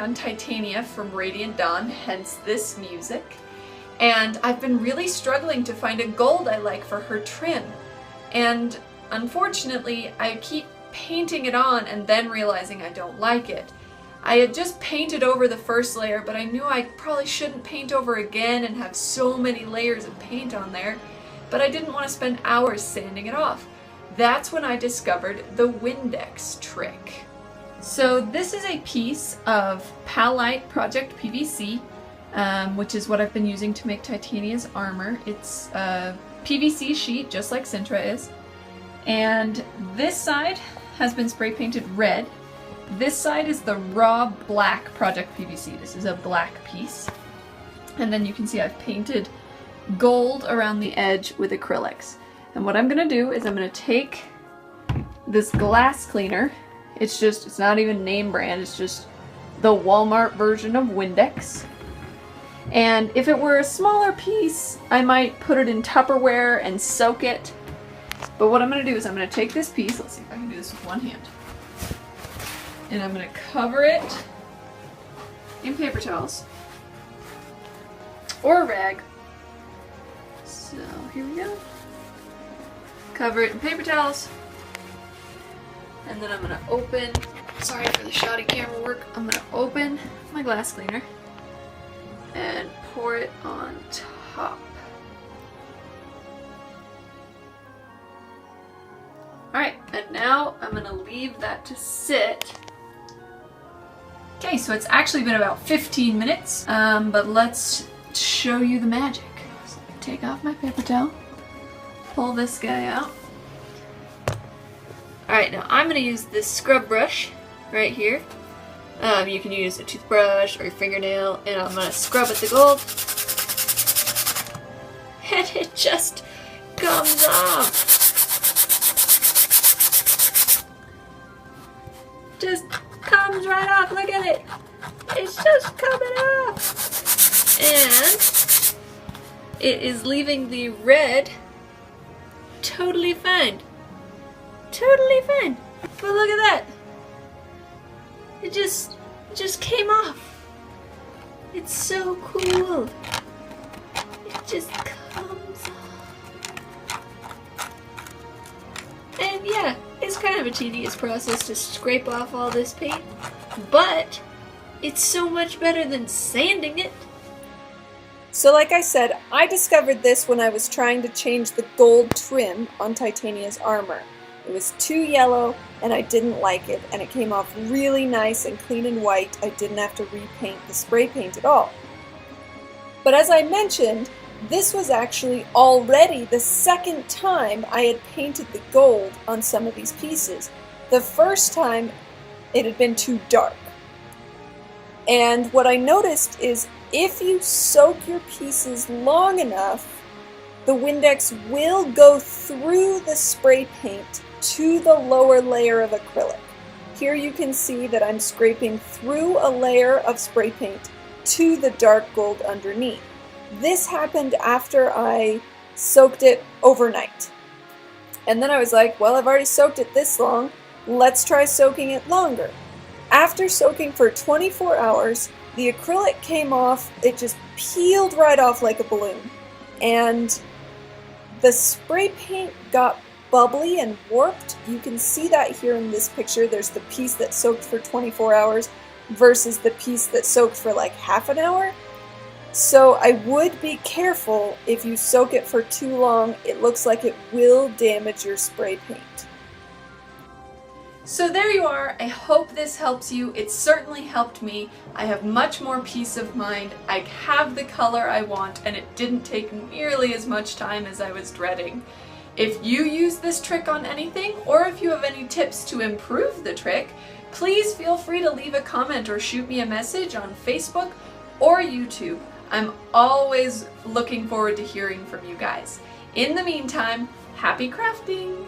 on Titania from Radiant Dawn, hence this music. And I've been really struggling to find a gold I like for her trim. And unfortunately, I keep painting it on and then realizing I don't like it. I had just painted over the first layer, but I knew I probably shouldn't paint over again and have so many layers of paint on there, but I didn't want to spend hours sanding it off. That's when I discovered the Windex trick. So this is a piece of Palite Project PVC, which is what I've been using to make Titania's armor. It's a PVC sheet, just like Sintra is. And this side has been spray painted red. This side is the raw black Project PVC. This is a black piece. And then you can see I've painted gold around the edge with acrylics. And what I'm gonna do is I'm gonna take this glass cleaner. It's not even name brand, it's just the Walmart version of Windex. And if it were a smaller piece, I might put it in Tupperware and soak it. But what I'm gonna do is I'm gonna take this piece, let's see if I can do this with one hand. And I'm gonna cover it in paper towels. Or a rag. So here we go. Cover it in paper towels. And then I'm gonna open, sorry for the shoddy camera work, I'm gonna open my glass cleaner and pour it on top. Alright, and now I'm gonna leave that to sit. Okay, so it's actually been about 15 minutes, but let's show you the magic. So I take off my paper towel, pull this guy out. Alright, now I'm going to use this scrub brush right here. You can use a toothbrush or your fingernail, and I'm going to scrub at the gold. And it just comes off. Just comes right off, look at it. It's just coming off. And it is leaving the red totally fine. Totally fine. But look at that. It just came off. It's so cool. It just comes off. And yeah, it's kind of a tedious process to scrape off all this paint, but it's so much better than sanding it. So like I said, I discovered this when I was trying to change the gold trim on Titania's armor. It was too yellow and I didn't like it, and it came off really nice and clean and white. I didn't have to repaint the spray paint at all. But as I mentioned, this was actually already the second time I had painted the gold on some of these pieces. The first time it had been too dark. And what I noticed is if you soak your pieces long enough, the Windex will go through the spray paint to the lower layer of acrylic. Here you can see that I'm scraping through a layer of spray paint to the dark gold underneath. This happened after I soaked it overnight. And then I was like, well, I've already soaked it this long, let's try soaking it longer. After soaking for 24 hours, the acrylic came off, it just peeled right off like a balloon. And the spray paint got bubbly and warped. You can see that here in this picture. There's the piece that soaked for 24 hours versus the piece that soaked for like half an hour. So I would be careful if you soak it for too long. It looks like it will damage your spray paint. So there you are. I hope this helps you. It certainly helped me. I have much more peace of mind. I have the color I want, and it didn't take nearly as much time as I was dreading. If you use this trick on anything, or if you have any tips to improve the trick, please feel free to leave a comment or shoot me a message on Facebook or YouTube. I'm always looking forward to hearing from you guys. In the meantime, happy crafting!